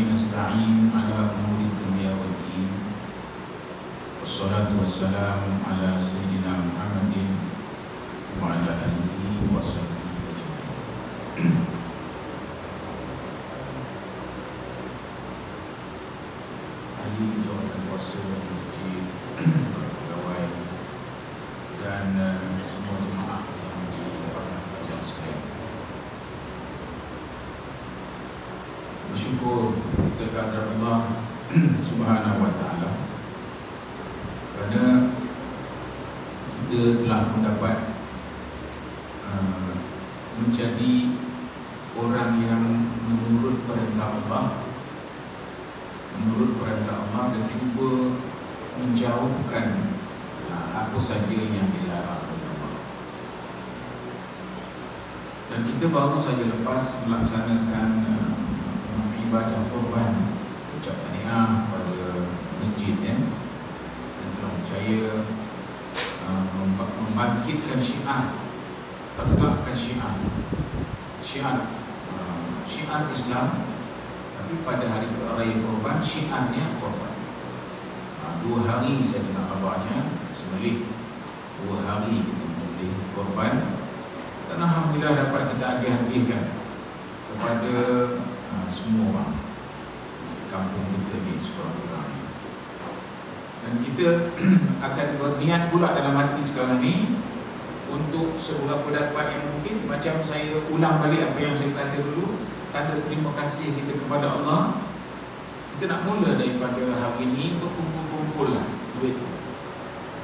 nasta'in ala umuri dunya wad din. Wassalatu wassalamu ala sayyidina Muhammadin wa ala alihi wa sahbihi ajma'in. Ahli jawatan kuasa masjid, pegawai dan semua jemaah yang dirahmati Allah sekalian. Bersyukur kita kepada Allah Subhanahu wa taala kerana kita telah mendapat menjadi orang yang menurut perintah Allah, dan cuba menjauhkan apa saja yang dilarang oleh Allah. Dan kita baru saja lepas melaksanakan ibadah korban, ucap tahniah pada masjid yang telah berjaya membangkitkan syiar, tegakkan syiar Islam. Tapi pada hari raya korban, syiarnya korban. 2 hari saya dengar kabarnya sembelih, 2 hari kita sembelih korban, dan alhamdulillah dapat kita agih-agihkan kepada semua orang kampung kita di sekurang-kurangnya. Dan kita akan berniat pula dalam hati sekarang ni untuk seberapa dapat yang mungkin, macam saya ulang balik apa yang saya kata dulu, tanda terima kasih kita kepada Allah. Kita nak mula daripada hari ini berkumpul-kumpul lah duit tu,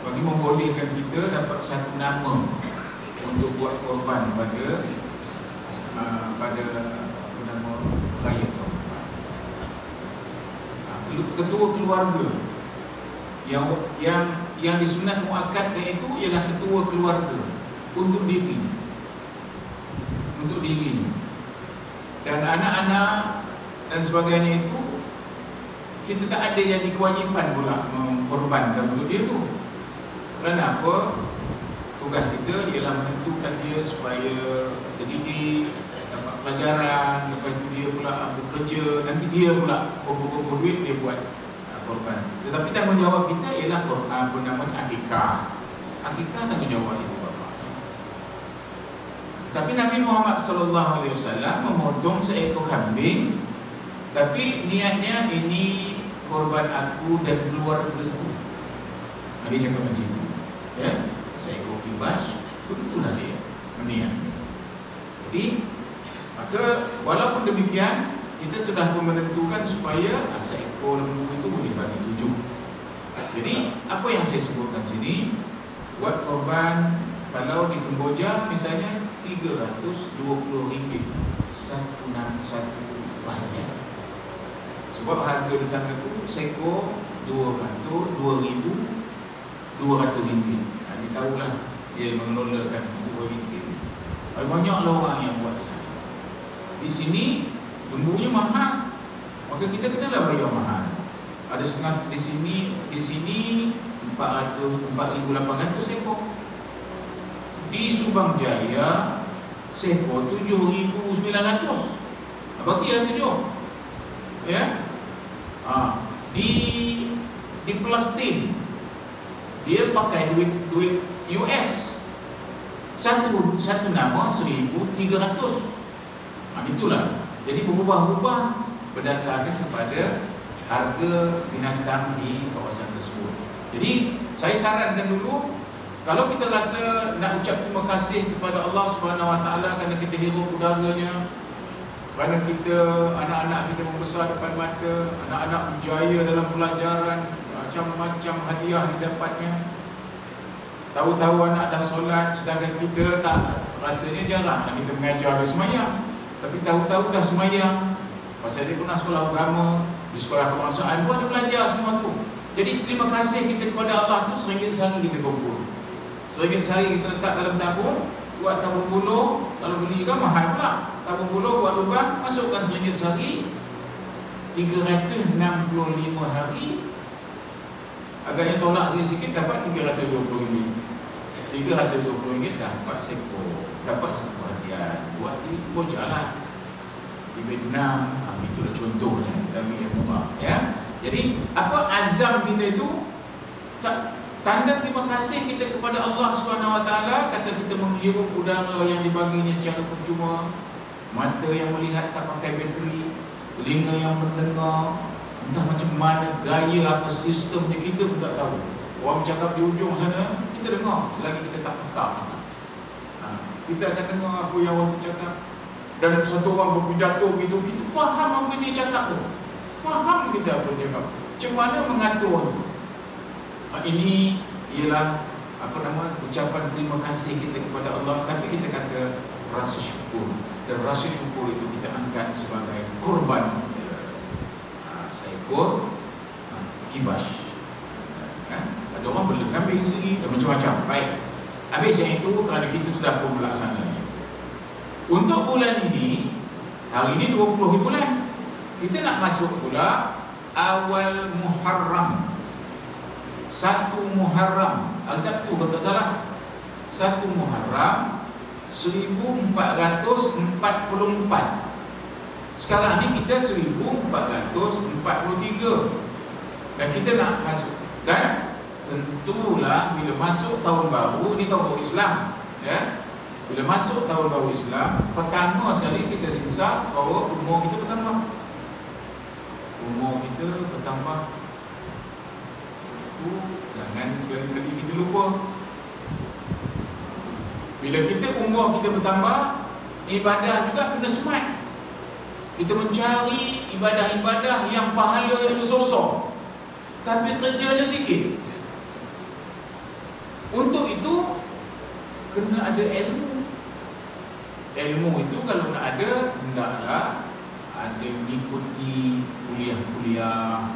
bagi membolehkan kita dapat satu nama untuk buat korban pada nama raya korban. Ketua keluarga yang disunat muakkadkan itu ialah ketua keluarga untuk diri dan anak-anak dan sebagainya. Itu kita tak ada yang kewajipan pula mengkorbankan untuk dia tu. Kerana apa? Tugas kita ialah menentukan dia supaya terdidik, dapat pelajaran, lepas itu dia pula bekerja, nanti dia pula kumpul-kumpul duit, dia buat korban. Tetapi tanggungjawab kita ialah apa namanya akikah. Akikah tanggungjawab ibu bapa. Tapi Nabi Muhammad SAW memotong seekor kambing, tapi niatnya ini korban aku dan keluargaku. Nabi cakap macam itu, ya, seekor kibas, begitulah dia berniat. Jadi, maka walaupun demikian, kita sudah menentukan supaya seekor lembu itu boleh bagi 7. Jadi, apa yang saya sebutkan sini, buat korban kalau di Kemboja misalnya RM320 satu bahagian. Sebab harga di sana tu seekor RM200,000. Dia tahulah dia mengelolakan RM2. Banyaklah orang yang buat di sana. Di sini lembunya mahal, maka kita kenalah bayar mahal. Ada setengah di sini 4,800 ekor. Di Subang Jaya seekor 7,900. Bagilah 7. Ya. Di Palestin dia pakai duit US. Satu nama 1,300. Itulah. Jadi berubah-ubah berdasarkan kepada harga binatang di kawasan tersebut. Jadi saya sarankan dulu, kalau kita rasa nak ucap terima kasih kepada Allah Subhanahu Wa Taala kerana kita hirup udaranya, kerana kita anak-anak kita membesar depan mata, anak-anak berjaya dalam pelajaran, macam-macam hadiah didapatnya. Tahu-tahu anak dah solat, sedangkan kita tak, rasanya jarang kita mengajar dia semayang. Tapi tahu-tahu dah semayang, pasal dia pernah sekolah agama, di sekolah kebangsaan pun dia belajar semua tu. Jadi terima kasih kita kepada Allah tu, RM1 sehari kita kumpul. RM1 sehari kita letak dalam tabung, buat tabung buluh. Kalau beli kan mahal pula. Tabung buluh buat lubang, masukkan RM1 sehari, 365 hari. Agaknya tolak sikit-sikit, dapat RM320. RM320 dapat seekor, dapat satu hadiah. Buat di Boja lah. di Vietnam. Itulah contohnya, kita ambil yang murah, ya. Jadi apa azam kita itu, tanda terima kasih kita kepada Allah SWT. Kata kita menghirup udara yang dibaginya secara percuma, mata yang melihat tak pakai bateri, telinga yang mendengar, entah macam mana gaya apa sistemnya kita pun tak tahu. Orang bercakap di ujung sana, kita dengar selagi kita tak pekak. Kita akan dengar apa yang orang tu cakap. Dan satu orang berpidato gitu, kita faham apa yang dia cakap tu. Faham kita apa dia cakap. Macam mana mengatur tu. Ini ialah ucapan terima kasih kita kepada Allah. Tapi kita kata rasa syukur. Dan rasa syukur itu kita angkat sebagai korban seekor kibas. Ada orang beli kambing sendiri dan macam-macam. Baik. Habis yang itu kerana kita sudah pun melaksananya. Untuk bulan ini, hari ini 20 bulan, kita nak masuk pula awal Muharram. 1 Muharram, hari Sabtu kalau tak salah. 1 Muharram 1444. Sekarang ni kita 1443. Dan kita nak masuk. Dan tentulah bila masuk tahun baru, ini tahun baru Islam, ya. Bila masuk tahun baru Islam, pertama sekali kita insaf bahawa umur kita bertambah. Umur kita bertambah. Itu jangan sekali-kali kita lupa. Bila kita umur kita bertambah, ibadah juga kena smart. Kita mencari ibadah-ibadah yang pahalanya besar-besar, tapi kerjanya sikit. Untuk itu kena ada ilmu. Ilmu itu kalau nak ada, hendaklah ada mengikuti kuliah-kuliah,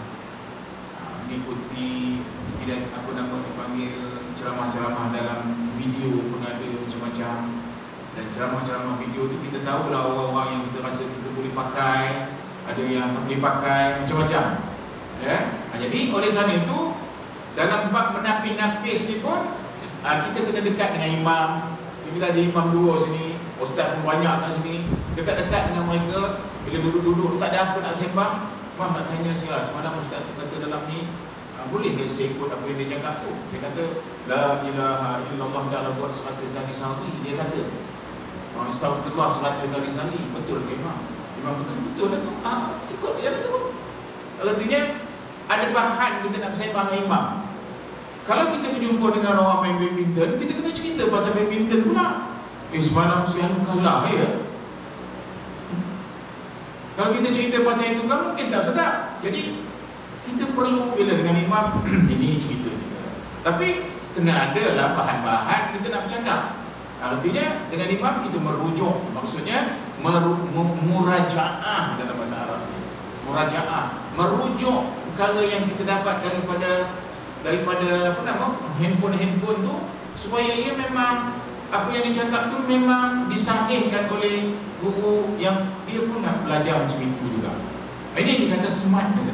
mengikuti tidak apa nama dipanggil ceramah-ceramah dalam video pun ada macam-macam. Dan ceramah-ceramah video tu kita tahulah orang-orang yang kita rasa kita boleh pakai, ada yang tak boleh pakai, macam-macam, ya. Jadi oleh kerana itu dalam bab menapis-napis ni pun kita kena dekat dengan imam. Kita ada imam dua sini, ustaz pun banyak kat sini, dekat-dekat dengan mereka. Bila duduk-duduk tak ada apa nak sembang, imam nak tanya segala. Semalam ustaz tu kata dalam ni, boleh ke saya ikut apa yang dia cakap tu? Dia kata la ilaha illallah dah buat 100 kali sehari. Dia kata astagfirullah 100 kali sehari. Betul ke imam? Imam kata betul lah tu. Ikut dia kata tu. Artinya ada bahan kita nak sembang dengan imam. Kalau kita berjumpa dengan orang main badminton, kita kena cerita pasal badminton pula. Semalam saya kalah, ya. Kalau kita cerita pasal itu kan mungkin tak sedap. Jadi kita perlu bila dengan imam ini cerita kita. Tapi kena ada lah bahan-bahan kita nak bercakap. Artinya dengan imam kita merujuk, maksudnya murajaah dalam bahasa Arab. Murajaah, merujuk perkara yang kita dapat daripada apa nama handphone tu, supaya ia memang apa yang dicakap tu memang disahihkan oleh guru yang dia pun nak belajar macam itu juga. Ini dikata smart dia.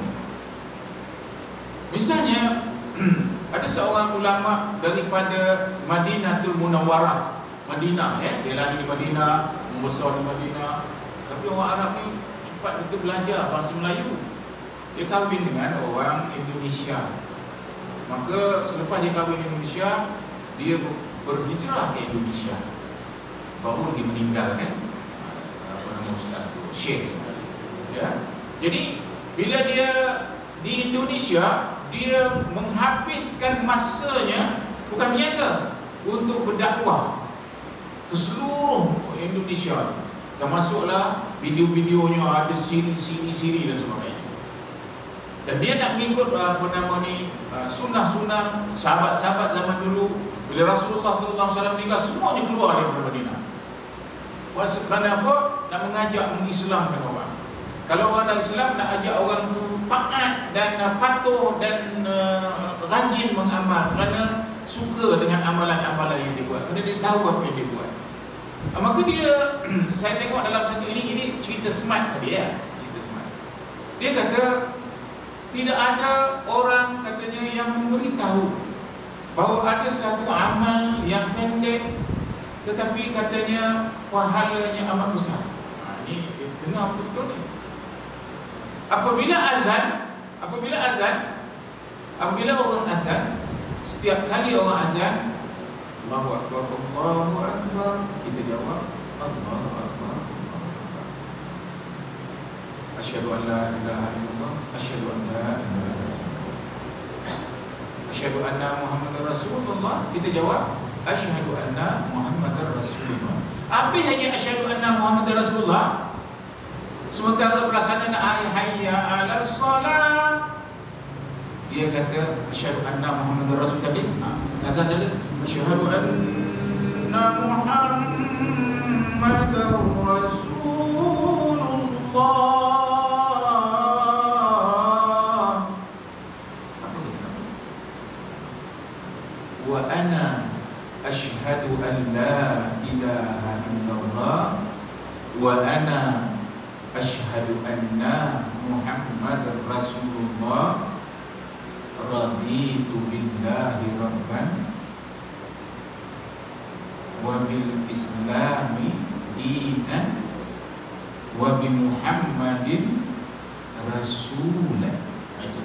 Misalnya ada seorang ulama daripada Madinatul Munawwarah, Madinah, ya, dia lahir di Madinah, membesar di Madinah. Tapi orang Arab ni cepat betul belajar bahasa Melayu. Dia kahwin dengan orang Indonesia. Maka selepas dia kahwin di Indonesia, dia berhijrah ke Indonesia. Baru lagi meninggal kan, apa nama ustaz tu, Syekh, ya. Jadi bila dia di Indonesia, dia menghabiskan masanya bukan menjaga, untuk berdakwah ke seluruh Indonesia. Termasuklah video-videonya, ada siri-siri dan sebagainya. Dan dia nak mengikut apa nama ni, sunnah-sunnah sahabat-sahabat zaman dulu. Bila Rasulullah SAW meninggal, semuanya keluar daripada Madinah. Kerana apa? Nak mengajak mengislamkan orang. Kalau orang nak Islam, nak ajak orang tu taat dan patuh dan rajin mengamal, kerana suka dengan amalan-amalan yang dia buat, kerana dia tahu apa yang dia buat. Maka dia, saya tengok dalam satu ini cerita smart tadi, ya, cerita smart. Dia kata tidak ada orang katanya yang memberitahu bahawa ada satu amal yang pendek tetapi katanya pahalanya amat besar. Ini Dengar betul-betul ni. Apabila orang azan, setiap kali orang azan, Allahu Akbar, Allahu Akbar, kita jawab Allahu Akbar, Allahu Akbar. Asyhadu an la ilaha illallah, asyhadu an la ilaha illallah, asyhadu anna Muhammadar Rasulullah, kita jawab asyhadu anna Muhammadar Rasulullah. Apa hanya asyhadu anna Muhammadar Rasulullah? Sementara pelaksanaan hayya 'alas salat, dia kata asyhadu anna Muhammadar Rasul tadi. Azan tadi asyhadu anna Muhammadar Rasulullah. Apa itu? Wa ana asyhadu an la ilaha illallah wa ana asyhadu anna Muhammadar Rasulullah, raditu billahi rabban wa bil islami dinan wa bi Muhammadin rasulan. Itu.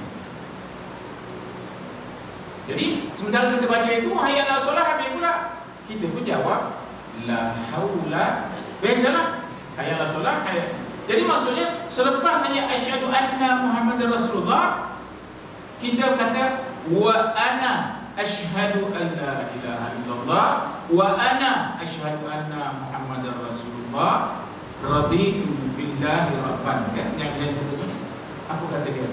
Jadi sementara kita baca itu hayya 'alas salat, habis pula kita pun jawab la haula. Biasalah hayya 'alas salat. Jadi maksudnya selepas hanya asyhadu anna Muhammadar Rasulullah, kita kata wa ana asyhadu an la ilaha illallah wa ana asyhadu anna Muhammadar Rasulullah, raditu billahi rabban. Kan yang sebut ni apa kata dia?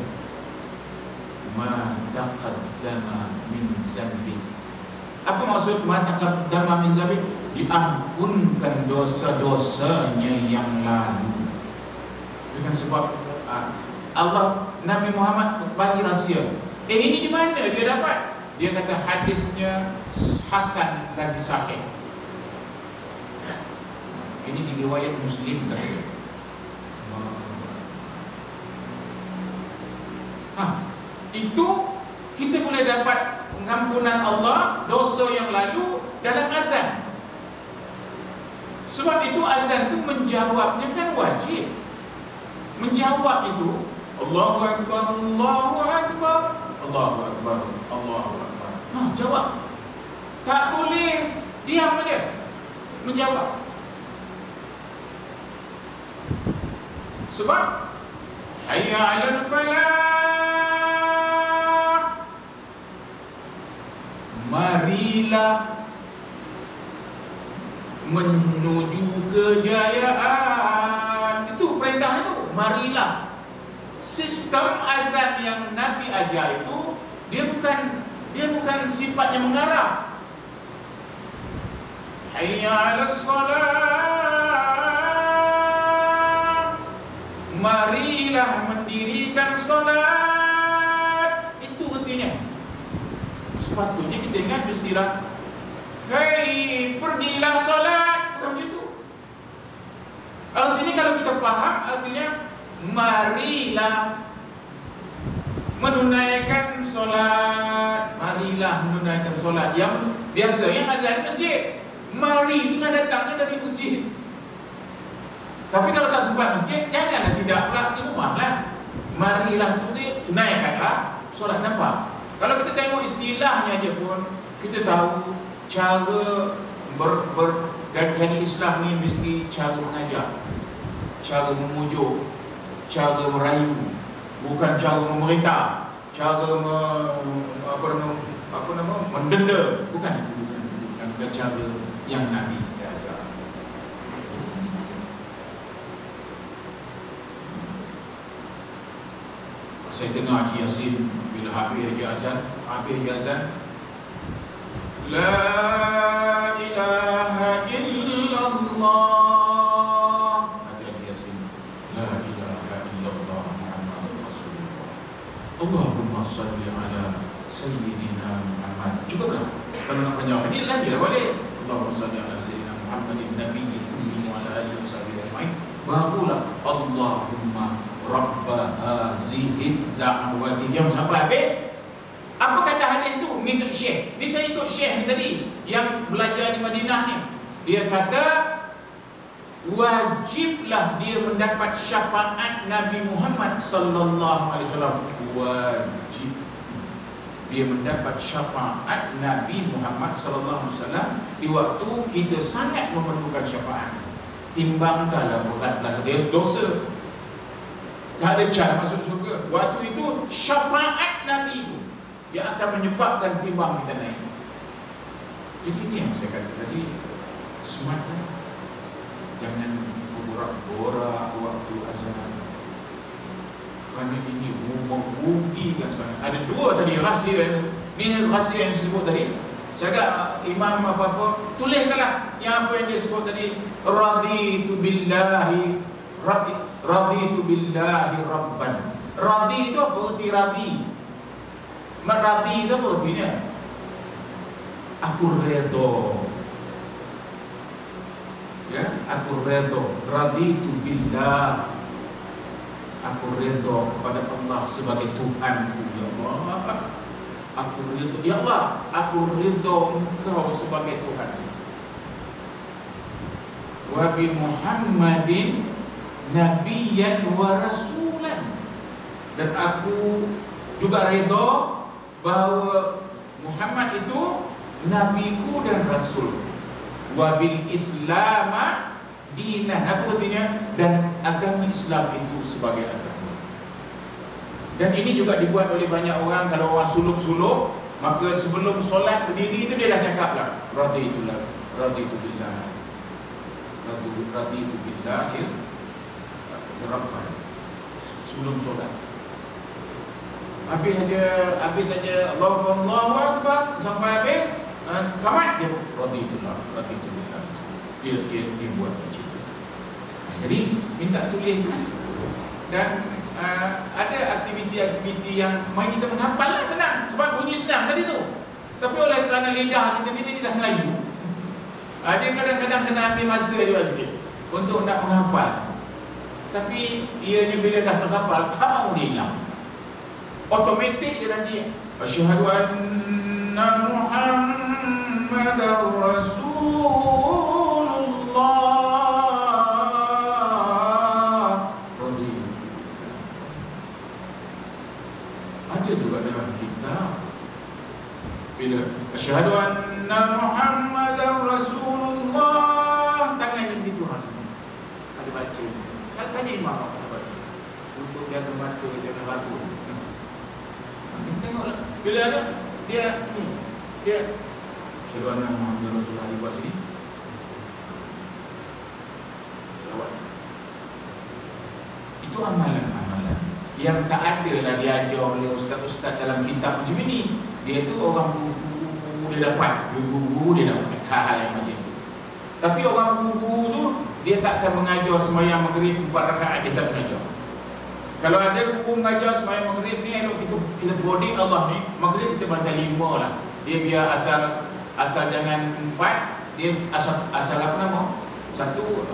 Ma taqaddama min zambi. Apa maksud ma taqaddama min zambi? Diampunkan dosa-dosanya yang lalu. Dengan sebab Allah, Nabi Muhammad bagi rahsia. Ini di mana dia dapat? Dia kata hadisnya hasan dan sahih. Ini di riwayat Muslim dah. Itu kita boleh dapat pengampunan Allah dosa yang lalu dalam azan. Sebab itu azan itu menjawabnya kan wajib. Menjawab itu Allahu Akbar, Allahu Akbar, Allahu Akbar, Allahu Akbar. Jawab. Tak boleh diam saja. Menjawab. Sebab hayya 'alal falah, marilah menuju kejayaan. Itu perintah itu. Marilah. Sistem azan yang Nabi ajar itu dia bukan sifatnya mengarah. Hayya 'alas salat, marilah mendirikan solat. Itu artinya. Sepatutnya kita ingat istilah hei, pergilah solat. Bukan begitu. Artinya kalau kita faham, artinya marilah menunaikan solat. Marilah menunaikan solat. Yang biasa yang azan masjid, mari itu nak datangnya dari masjid. Tapi kalau tak sempat masjid, janganlah tidak pula di rumah lah. Marilah itu tunaikanlah solat. Nampak? Kalau kita tengok istilahnya aja pun, kita tahu cara dari Islam ni mesti cara mengajar, cara memujuk, cara merayu, bukan cara memerintah, cara mendenda, bukan itu, bukan cara yang Nabi ajar. Saya dengar Haji Yasin bila habis azan, la ilaha illallah, kata Haji Yasin, la ilaha illallah Muhammadur Rasulullah, Allahumma salli ala Sayyidina Muhammad. Cukuplah. Kalau nak panjang ini lagi lah boleh. Allahumma salli ala Sayyidina Muhammadin nabiyil ummi wa ala alihi washabihi ajmain. Barulah Allahumma Rabba hazihid da'wati. Yang sampai habis. Apa kata hadis tu? Mengikut Syekh. Ni saya ikut Syekh ni tadi yang belajar di Madinah ni. Dia kata wajiblah dia mendapat syafaat Nabi Muhammad sallallahu alaihi wasallam. Wajib dia mendapat syafaat Nabi Muhammad sallallahu alaihi wasallam di waktu kita sangat memerlukan syafaat. Timbang dalam beratlah dia dosa, tak ada cara masuk surga. Waktu itu syafaat Nabi itu yang akan menyebabkan timbang kita naik. Jadi ini yang saya kata tadi, sematlah, jangan berborak-borak waktu azan, kerana ini merugikan sangat. Ada dua tadi rahsia, ini rahsia yang saya sebut tadi. Saya agak imam apa-apa, tuliskanlah yang apa yang dia sebut tadi. Raditu billahi rabban. Radi itu apa arti radi? Radi itu apa artinya? Aku redha. Ya, aku redha. Raditu billah. Aku redha kepada Allah sebagai Tuhanku. Ya Allah, aku redha. Ya Allah, aku redha Engkau sebagai Tuhan. Wa bi Muhammadin nabiyyan wa rasulan. Dan aku juga redha bahawa Muhammad itu nabiku dan rasul. Wa bil islama dinan. Apa artinya? Dan agama Islam itu sebagai agama. Dan ini juga dibuat oleh banyak orang. Kalau orang suluk-suluk, maka sebelum solat berdiri itu dia dah cakap lah, raditu billah rabban, sebelum solat. Habis saja Allahu Akbar sampai habis, kamat dia raditu billah. Dia buat macam itu. Jadi minta tulis. Dan ada aktiviti-aktiviti yang main kita menghafal lah, senang. Sebab bunyi senang tadi tu. Tapi oleh kerana lidah kita ni dah Melayu, dia kadang-kadang kena ambil masa juga sikit untuk nak menghafal. Tapi ianya bila dah terhafal, tak mahu dia hilang. Automatik je nanti. Asyhadu anna Muhammadar Rasulullah. Ada juga dalam kitab, bila asyhadu anna Muhammadar Rasulullah, tangannya begitu rasanya. Ada baca. Saya tanya imam apa baca. Untuk jaga mata, jaga lagu. Kita tengoklah. Bila ada dia asyhadu anna Muhammadar Rasulullah, dia buat sini. Selawat. Itu amalan-amalan yang tak ada lah diajar oleh ustaz-ustaz dalam kitab macam ini. Dia tu orang guru dia dapat, guru dia dapat hal-hal yang macam itu. Tapi orang guru tu dia tak akan mengajar sembahyang maghrib 4 rakaat, dia tak mengajar. Kalau ada guru mengajar sembahyang maghrib ni, elok kita body Allah ni, maghrib kita bantai 5 lah. Dia biar asal jangan 4, dia asal apa nama? Satu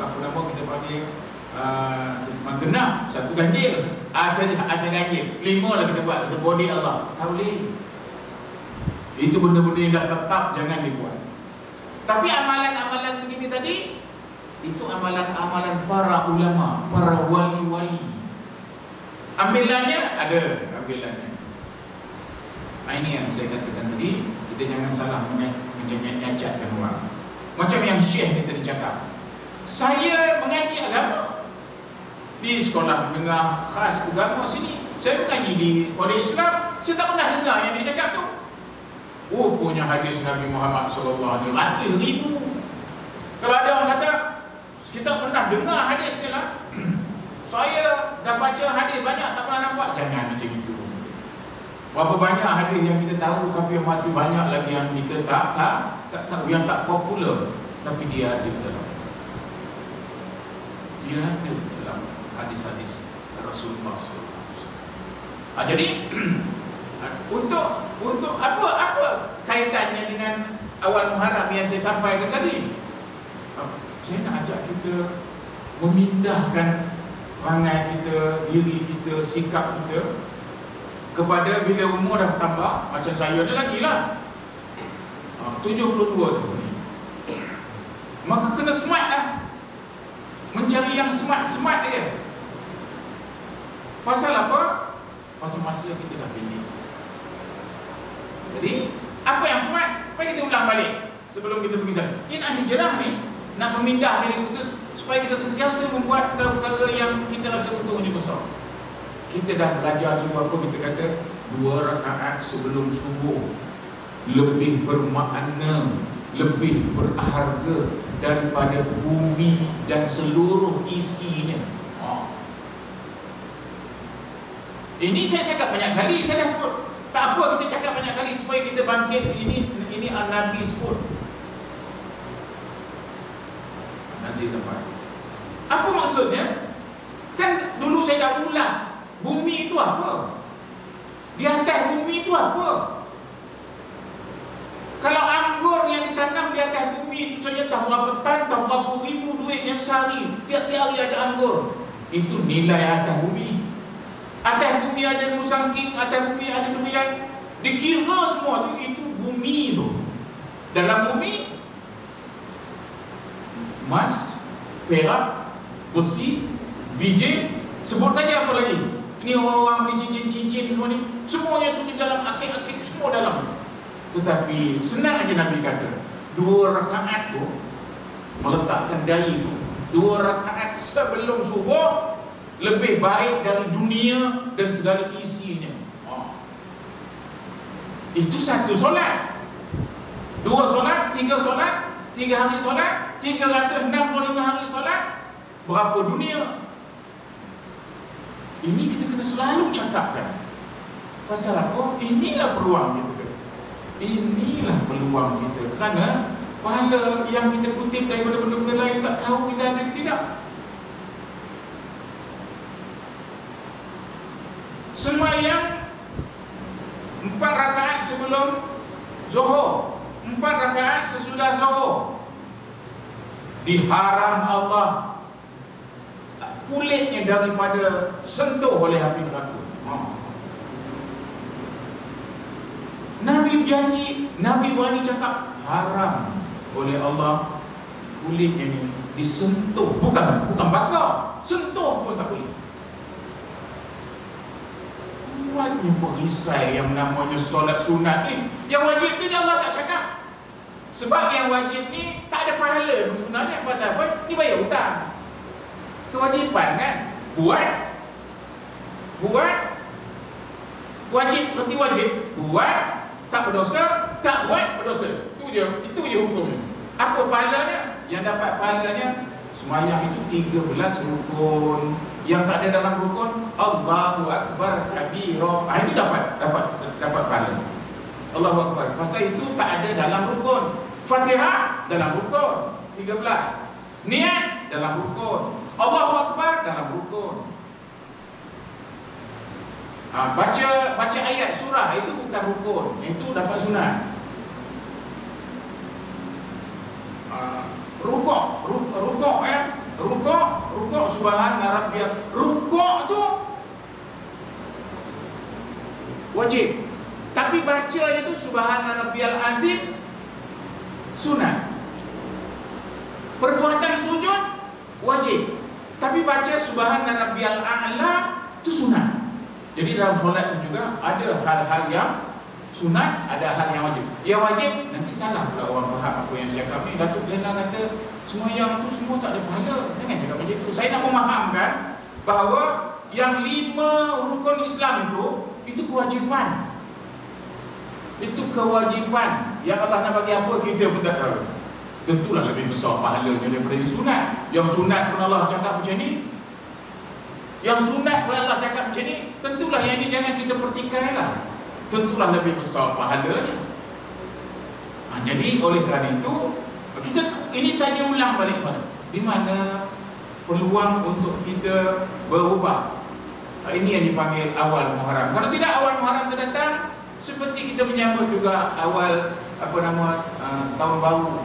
apa nama kita panggil genap, satu ganjil. Asal ganjil. 5 lah kita buat, kita body Allah. Tak boleh. Itu benda-benda yang dah tetap, jangan dibuat. Tapi amalan-amalan begini tadi, itu amalan-amalan para ulama, para wali-wali. Ambilannya ada, ambilannya. Ini yang saya katakan tadi, kita jangan salah menyacatkan orang. Macam yang Syekh ni tadi cakap, saya mengaji agama di sekolah menengah khas agama sini, saya mengaji di Kolej Islam, saya tak pernah dengar yang dia cakap tu. Punya hadis Nabi Muhammad SAW ratus ribu. Kalau ada orang kata kita pernah dengar hadis ni lah, saya dah baca hadis banyak tak pernah nampak, jangan macam itu. Berapa banyak hadis yang kita tahu, tapi masih banyak lagi yang kita tak tahu, yang tak popular, tapi dia ada dalam hadis-hadis Rasulullah SAW. Jadi untuk apa kaitannya dengan awal Muharram yang saya sampaikan tadi? Saya nak ajak kita memindahkan perangai kita, diri kita, sikap kita kepada bila umur dah bertambah. Macam saya ni lagi lah 72 tahun ni. Maka kena smart lah, mencari yang smart aja. Pasal apa? Pasal masa kita dah pilih. Jadi apa yang smart? Mari kita ulang balik sebelum kita pergi sana. Ini nak hijrah ni, nak memindah diri kita supaya kita sentiasa membuat perkara yang kita rasa untungnya besar. Kita dah belajar dulu apa, kita kata 2 rakaat sebelum subuh lebih bermakna, lebih berharga daripada bumi dan seluruh isinya. Ini saya cakap banyak kali, saya dah sebut. Tak apa kita cakap banyak kali supaya kita bangkit. Ini Nabi sebut. Nasi sampai. Apa maksudnya? Kan dulu saya dah ulas. Bumi itu apa? Di atas bumi itu apa? Kalau anggur yang ditanam di atas bumi itu saja tak berapa tan, tak berapa ribu duitnya sehari. Tiap-tiap hari ada anggur. Itu nilai atas bumi. Atas bumi ada musangking, atas bumi ada durian. Dikira semua tu, itu bumi tu. Dalam bumi emas, perak, besi, biji, sebutkan je apa lagi. Ini orang beli cincin-cincin semua ni, semuanya tu di dalam akik-akik, semua dalam. Tetapi senang aja Nabi kata, 2 rakaat tu meletakkan dai tu, 2 rakaat sebelum subuh lebih baik dari dunia dan segala isinya. Itu satu solat. 2 solat, 3 solat, 3 hari solat, 365 hari solat. Berapa dunia? Ini kita kena selalu cakapkan. Pasal apa? Inilah peluang kita. Inilah peluang kita. Kerana pahala yang kita kutip daripada benda-benda lain tak tahu kita ada ke tidak. Sembahyang 4 rakaat sebelum Zuhur, 4 rakaat sesudah Zuhur, diharam Allah kulitnya daripada sentuh oleh api neraka. Nabi berjanji, Nabi berani cakap haram oleh Allah kulitnya ni disentuh, bukan bakar, sentuh pun tak boleh. Kuatnya perisai yang namanya solat sunat ni. Yang wajib tu dia Allah tak cakap. Sebab yang wajib ni tak ada pahala sebenarnya. Pasal apa? Ni bayar hutang. Kewajipan kan? Buat wajib, erti wajib. Buat tak berdosa, tak buat berdosa. Itu je hukumnya. Apa pahalanya? Yang dapat pahalanya sembahyang itu 13 rukun. Yang tak ada dalam rukun, Allahu Akbar kabira. Itu dapat pahala. Allahu Akbar. Pasal itu tak ada dalam rukun. Fatihah dalam rukun 13. Niat dalam rukun. Allahu Akbar dalam rukun. Baca ayat surah itu bukan rukun, itu dapat sunat. Rukuk subhana rabbiyal. Rukuk tu wajib. Tapi bacanya tu subhana rabbiyal azim sunat. Perbuatan sujud wajib. Tapi baca subhana rabbiyal a'la tu sunat. Jadi dalam solat tu juga ada hal-hal yang sunat, ada hal yang wajib. Yang wajib nanti salah pula orang faham apa yang saya cakap ni. Datuk Zainal kata sembahyang tu semua tak ada pahala. Jangan cakap macam tu. Saya nak memahamkan bahawa yang 5 rukun Islam itu kewajipan. Itu kewajipan. Yang Allah nak bagi apa kita pun tak tahu. Tentulah lebih besar pahalanya daripada sunat. Yang sunat pun Allah cakap macam ni. Yang sunat pun Allah cakap macam ni. Tentulah yang ini jangan kita pertikailah. Tentulah lebih besar pahalanya. Jadi oleh kerana itu kita ini saja ulang balik pada di mana peluang untuk kita berubah. Ini yang dipanggil awal Muharram. Kalau tidak awal Muharram itu datang, seperti kita menyambut juga awal tahun baru.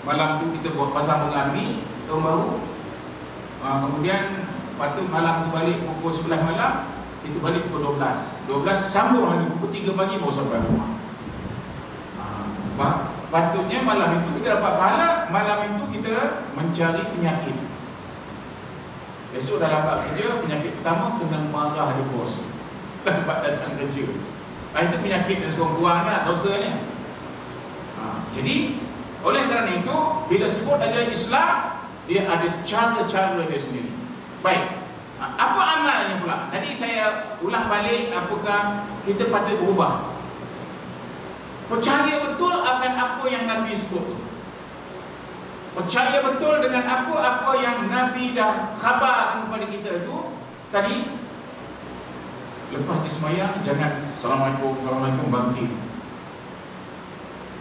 Malam tu kita buat pasang bunga api tahun baru. Kemudian patut malam tu balik pukul 11 malam, kita balik pukul 12 sambung lagi pukul 3 pagi baru sampai rumah. patutnya malam itu kita dapat pahala, malam itu kita mencari penyakit. Besok dalam bab kerja, penyakit pertama kena marah di bos dapat datang kerja. Itu penyakit yang sekurang-kurangnya, dosanya. Jadi oleh kerana itu, bila sebut ajaran Islam, dia ada cara-cara dia sendiri. Baik, apa amalnya pula? Tadi saya ulang balik, apakah kita patut berubah? Percaya betul akan apa yang Nabi sebut tu. Percaya betul dengan apa-apa yang Nabi dah khabarkan kepada kita itu. Tadi lepas sembahyang jangan Assalamualaikum, Assalamualaikum bangkit.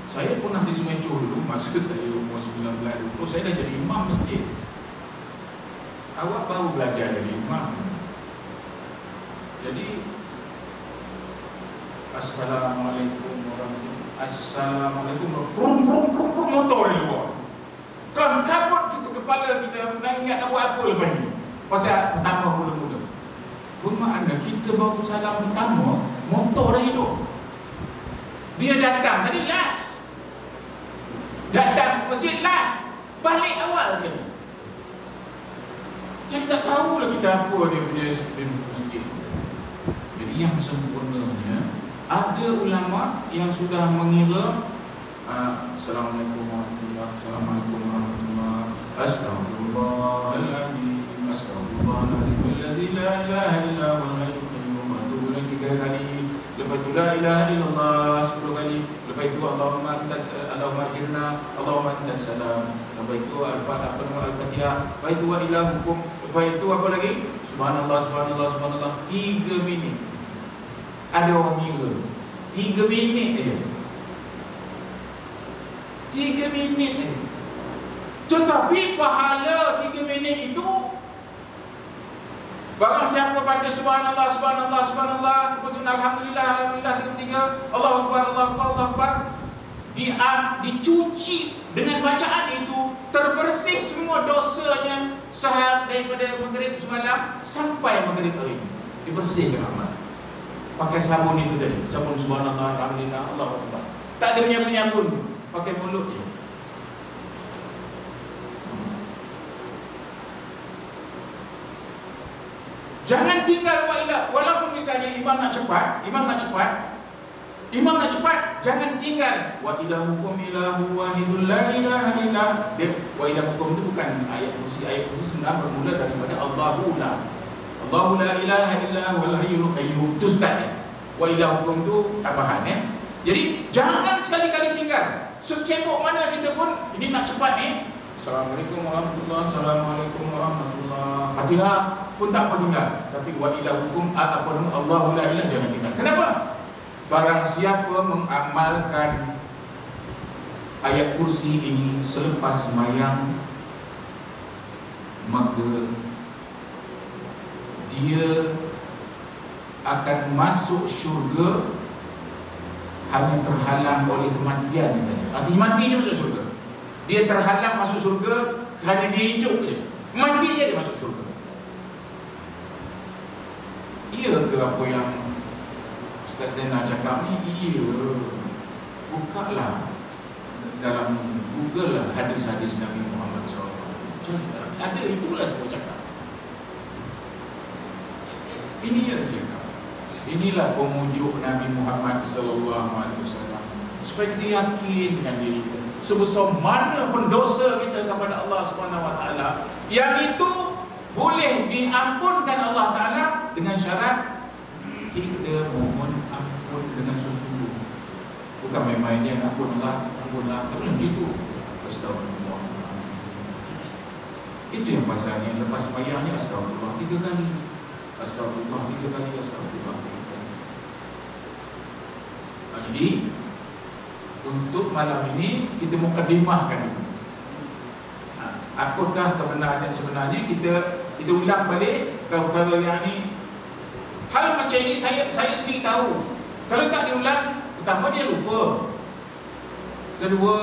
Saya pernah di Sungai Johor dulu, masa saya umur 19 dulu, saya dah jadi imam masjid. Awak baru belajar jadi imam. Jadi Assalamualaikum warahmatullahi wabarakatuh. Assalamualaikum warahmatullahi motor di luar. Kalau kabut kita kepala kita nak ingat nak buat apa lepas ni. Pasal pertama mula-mula. Bermakna kita baru salam pertama, motor dah hidup. Dia datang tadi last. Datang masjid last. Balik awal sekali. Jadi tak tahulah kita apa dia punya masjid. Jadi yang sempurnanya, ada ulama yang sudah mengira Assalamualaikum warahmatullahi wabarakatuh, Assalamualaikum warahmatullahi wabarakatuh, Astaghfirullahaladzim, Astaghfirullahaladzim, Alladzi la ilaha illa huwal hayyul qayyum, wa atubu ilaih 3 kali. Lepas itu la ilaha illallah 10 kali. Lepas itu Allahumma ajirna, Allahumma antas salam. Lepas itu Al-Fatihah. Lepas itu wa ilahukum. Lepas itu apa lagi? Subhanallah, subhanallah, subhanallah. 3 minit. Ada orang ngira 3 minit aja. 3 minit aja. Tetapi pahala 3 minit itu, barang siapa baca subhanallah, subhanallah, subhanallah, kemudian alhamdulillah, alhamdulillah 3, Allahu Akbar, Allahu Akbar, Allahu Akbar, dicuci dengan bacaan itu, terbersih semua dosanya sehari daripada maghrib semalam sampai maghrib hari ini. Dibersihkan amal. Pakai sabun itu tadi, sabun subhanallah, alhamdulillah, Allahu Akbar. Tak ada menyabun-nyabun, pakai mulut je. Jangan tinggal wa'ilah. Walaupun misalnya imam nak cepat, jangan tinggal wa'ilahukum ilahu wahidul la ilaha illa. Wa'ilahukum itu bukan ayat kursi. Ayat kursi sebenarnya bermula daripada Allahu la ilaha illa huwal hayyul qayyum. Itu startnya. Wa'ilahukum itu tambahan Jadi jangan sekali-kali tinggal. Secebok mana kita pun, ini nak cepat ni, Assalamualaikum warahmatullahi wabarakatuh, Assalamualaikum warahmatullahi wabarakatuh. Fatihah pun tak apa tinggal. Tapi wa ilahukum apa nama Allahu la ilaha, jangan tinggal. Kenapa? Barang siapa mengamalkan ayat kursi ini selepas sembahyang, maka dia akan masuk syurga hanya terhalang oleh kematian saja. Artinya mati je masuk syurga. Dia terhalang masuk syurga kerana dia hidup je. Mati je dia masuk syurga. Iya ke apa yang Ustaz Zainal cakap ni? Iya. Bukalah dalam Google lah hadis-hadis Nabi Muhammad SAW. Ada, itulah semua cakap. Inilah cakap. Inilah pemujuk Nabi Muhammad SAW, supaya kita yakin dengan diri kita. Sebesar mana pun dosa kita kepada Allah SWT, yang itu boleh diampunkan Allah Ta'ala dengan syarat kita mohon ampun dengan sesungguh. Bukan main-main ampunlah, ampunlah. Tak boleh begitu. Astagfirullah. Itu yang pasalnya lepas sembahyangnya astagfirullah 3 kali. Astagfirullah 3 kali, astagfirullah 3 kali. Jadi untuk malam ini kita mukadimahkan dulu. Apakah kebenaran sebenarnya? Kita ulang balik perkara yang ni. Hal macam ini saya sendiri tahu. Kalau tak diulang, pertama dia lupa. Kedua,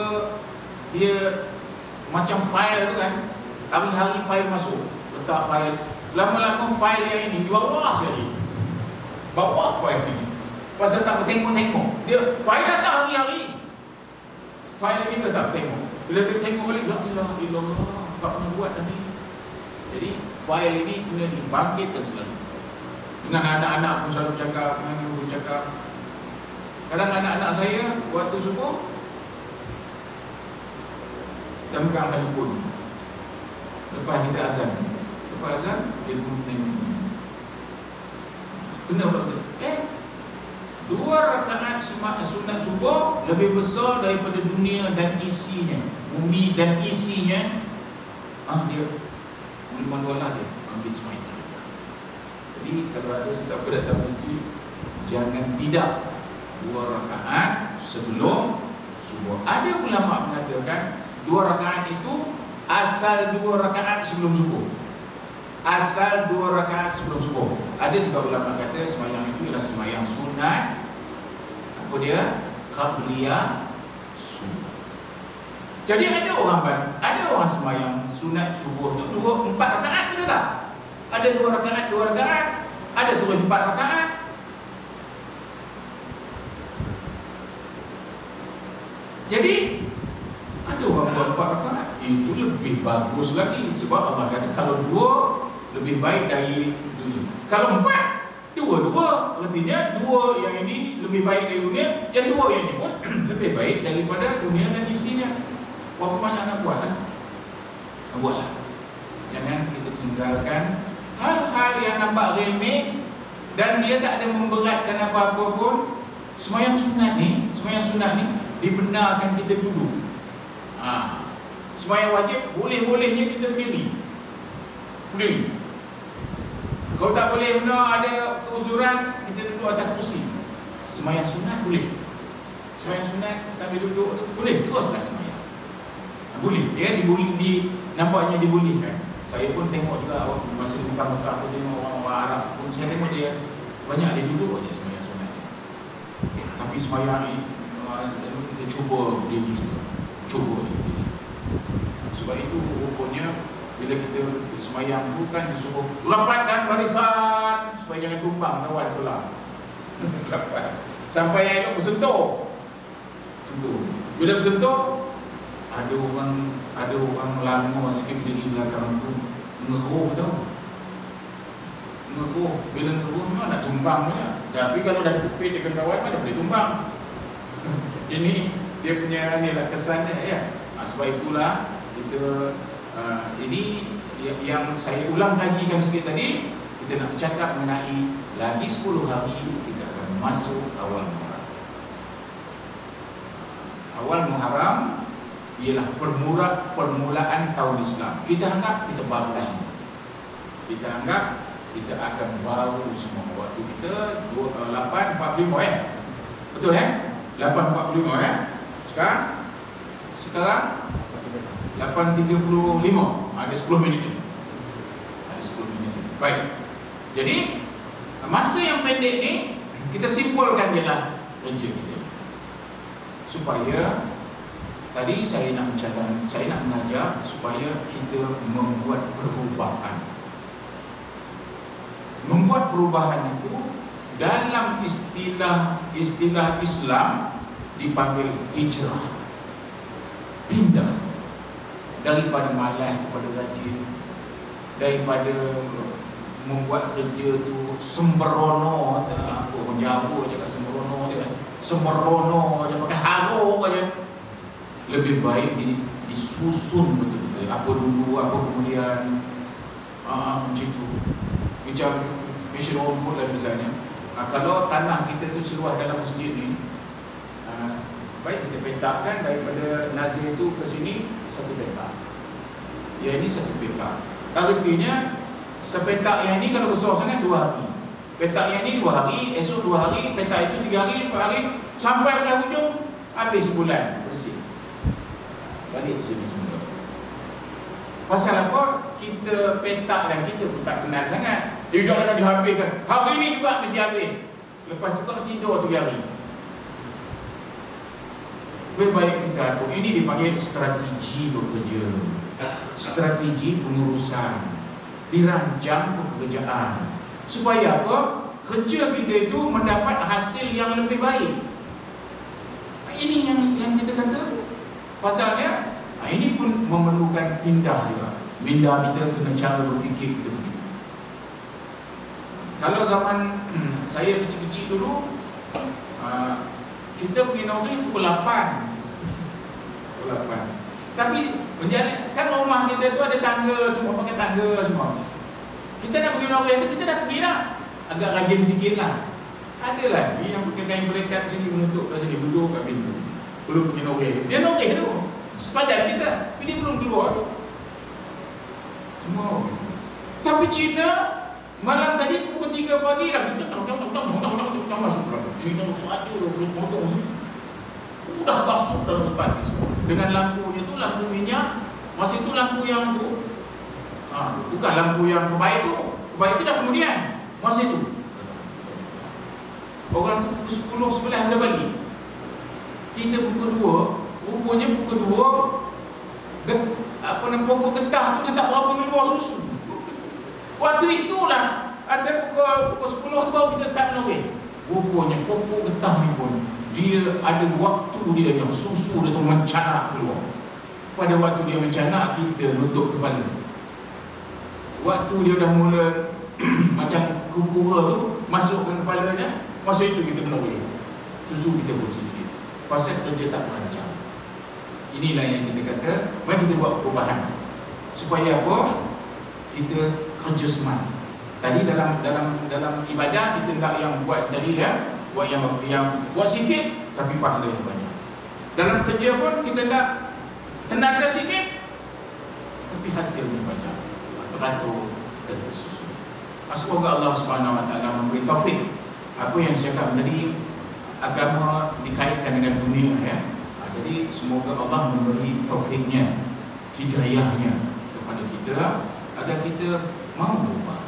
dia macam file tu kan, hari-hari file masuk, letak file. Lama-lama file yang ini di bawah sekali. Bawa file ini. Pasal tak bertengok-tengok. Dia file datang hari-hari. file ini dah tak tengok. Bila dia tengok balik, la ilaha illallah, tak pernah buat dah ni. Jadi file ini kena dibangkitkan selalu. Dengan anak-anak pun selalu cakap, dengan ibu cakap. Kadang anak-anak saya waktu subuh dah pegang handphone. Lepas kita azan, dia pun tengok. Kena buat dua rakaat sunat subuh lebih besar daripada dunia dan isinya, bumi dan isinya. Dia boleh manualah dia bangkit sembahyang. Jadi kalau ada sesiapa datang masjid, jangan tidak dua rakaat sebelum subuh. Ada ulama mengatakan dua rakaat itu asal dua rakaat sebelum subuh. Asal dua rakaat sebelum subuh. Ada juga ulama kata sembahyang itu ialah sembahyang sunat. Apa dia? Qabliyah subuh. Jadi ada orang sembahyang sunat subuh tu 4 rakaat, betul tak? Ada 2 rakaat, ada turun 4 rakaat. Jadi ada orang buat 4 rakaat, itu lebih bagus lagi. Sebab Allah kata kalau 2 lebih baik dari 2. Kalau 4, 2. Artinya 2 yang ini lebih baik dari dunia, yang 2 yang ini pun lebih baik daripada dunia dan isinya. Berapa banyak nak buat lah? Buatlah. Jangan kita tinggalkan hal-hal yang nampak remeh dan dia tak ada memberatkan apa-apa pun. Sembahyang sunat ni dibenarkan kita duduk. Sembahyang wajib boleh-bolehnya kita berdiri. Kalau tak boleh benar ada keuzuran, kita duduk atas kursi. Sembahyang sunat boleh. Sembahyang sunat sambil duduk boleh, teruslah sembahyang. Boleh, ya, nampaknya dibolehkan. Saya pun tengok juga masa di Mekah aku tengok orang-orang Arab pun, saya tengok dia banyak dia duduk aja sembahyang sunat. Tapi sembahyang kita cuba berdiri. Sebab itu rupanya bila kita sembahyang tu kan disuruh rapatkan barisan supaya jangan tumbang kawan sebelah. Rapat sampai yang elok bersentuh. Bila bersentuh, ada orang lama sikit berdiri belakang tu ngeruh tau. Bila ngeruh memang nak tumbang je. Tapi kalau dah kepit dengan kawan mana boleh tumbang. Ini dia punya ni lah kesannya ya. Sebab itulah kita ini yang saya ulang kajikan sikit tadi, kita nak bercakap mengenai lagi 10 hari kita akan masuk awal Muharram. Awal Muharram ialah permulaan tahun Islam. Kita anggap kita baru lagi. Kita anggap kita akan baru semua. Waktu kita 8.45 ya. Betul ya? 8.45 ya. Sekarang 8.35. Ada 10 minit lagi. Baik. Jadi masa yang pendek ni kita simpulkan je lah kerja kita. Supaya tadi saya nak mengajar supaya kita membuat perubahan. Membuat perubahan itu dalam istilah Islam dipanggil hijrah. Pindah daripada malas kepada rajin, daripada membuat kerja tu sembrono. Orang Jawa cakap sembrono je, sembrono je, pakai haruk je. Lebih baik disusun betul-betul. Apa dulu, apa kemudian, macam tu. Macam mission rumput lah misalnya. Kalau tanah kita tu seluas dalam masjid ni, baik kita petakkan daripada Nazir tu ke sini 1 petak. Ya, ini 1 petak. Artinya sepetak yang ni kalau besar sangat 2 hari. Petak yang ni 2 hari, esok 2 hari, petak itu 3 hari, 4 hari, sampai pada hujung habis sebulan bersih. Balik sini semula. Pasal apa? Kita petak dan kita pun tak kenal sangat. Dia dah nak dihabiskan. Hari ni juga mesti habis. Lepas tu kau tidur 3 hari. Lebih baik kita atur. Ini dipanggil strategi bekerja, strategi pengurusan, dirancang pekerjaan. Supaya apa? Kerja kita itu mendapat hasil yang lebih baik. Ini yang kita kata Pasalnya ini pun memerlukan pindah juga. Minda kita kena cara berfikir kita begitu. Kalau zaman saya kecil-kecil dulu, kita pergi Norway pukul 8. Tapi kan rumah kita tu ada tangga semua, pakai tangga semua. Kita nak pergi Norway tu, kita dah pergi dah. Agak rajin sikit lah. Ada lagi yang pakai kain pelekat sini, menutup kat sini, duduk kat pintu. Belum pergi Norway. Dia Norway tu sepadan kita, tapi dia belum keluar tu. Semua. Tapi Cina malam tadi pukul 3 pagi dah masuk dalam. Cina saja motor sini. Udah masuk dalam tempat ni semua. Dengan lampunya tu, lampu minyak. Masa itu lampu yang tu, bukan lampu yang kebaik tu. Kebaik tu dah kemudian. Masa itu orang tu pukul 10, 11 dah balik. Kita pukul 2. Rupanya pukul 2 pokok getah tu dia tak berapa keluar susu. Waktu itulah ada pukul 10 tu baru kita start Norway. Rupanya pokok getah ni pun dia ada waktu dia yang susu dia tu mencanak keluar. Pada waktu dia mencanak, kita nutup kepala. Waktu dia dah mula macam kukura tu masukkan kepalanya, masa itu kita Norway. Susu kita pun sikit. Pasal kerja tak merancang. Inilah yang kita kata, mari kita buat perubahan. Supaya apa? Kita kerja smart. Tadi dalam ibadah kita nak yang buat tadi ya, buat yang buat sikit tapi pahalanya banyak. Dalam kerja pun kita nak tenaga sikit tapi hasilnya banyak. Teratur dan tersusun. Semoga Allah Subhanahu Wa Taala memberi taufik. Apa yang saya cakap tadi, agama dikaitkan dengan dunia ya. Jadi semoga Allah memberi taufiknya, hidayahnya kepada kita agar kita mahu berubah.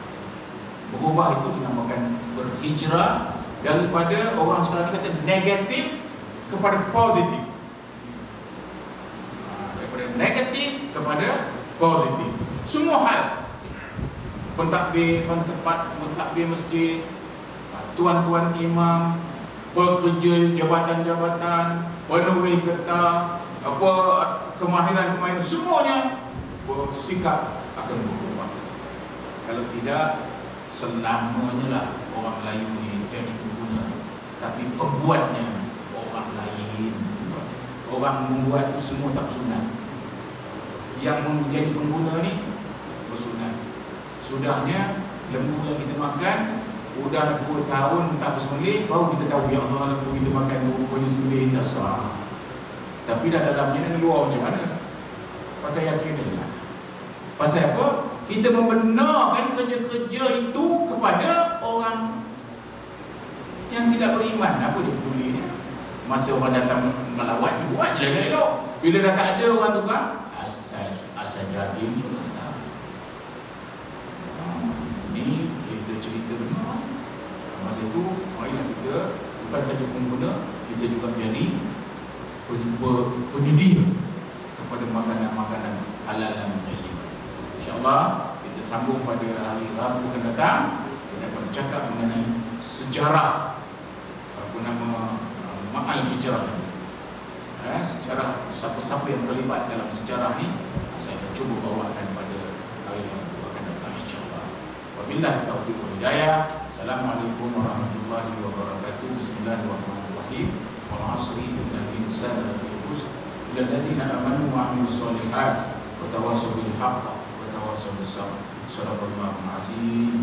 Berubah itu dinamakan berhijrah daripada orang sekarang kata negatif kepada positif. Daripada negatif kepada positif. Semua hal. Pentadbir masjid, tuan-tuan imam, pekerja jabatan-jabatan, penuhi getah, kemahiran semuanya bersikap akan berubah. Kalau tidak, selamanya lah orang Melayu ni jadi pengguna, tapi pembuatnya orang lain. Orang membuat tu semua tak sunat. Yang menjadi pengguna ni bersunat. Sudahnya lembu yang kita makan udah 2 tahun tak bersembelih, baru kita tahu ya Allah lembu kita makan rupanya sembelih tak sah. Tapi dah dalamnya dengan luar macam mana? Patut yakin lah. Pasal apa? Kita membenarkan kerja-kerja itu kepada orang yang tidak beriman. Apa dia pedulinya? Masa orang datang melawat, buat je lah elok. Bila dah tak ada orang tukar, asal jahil sudah tak. Ini cerita benar. Masa itu, marilah kita bukan saja pengguna, kita juga menjadi penyedia kepada makanan-makanan halal dan tayyib. InsyaAllah kita sambung pada hari Rabu akan datang. Kita akan bercakap mengenai sejarah ma'al hijrah. Sejarah siapa-siapa yang terlibat dalam sejarah ni, saya akan cuba bawakan pada hari yang akan datang insyaAllah. Wabillahi taufiq wal hidayah. Assalamualaikum warahmatullahi wabarakatuh. Bismillahirrahmanirrahim. Wal 'asri innal insana lafi khusr illa alladziina aamanu wa 'amilus shalihaat wa tawassaw bil haqq wa tawassaw bis sabr. Shadaqallahul 'azim.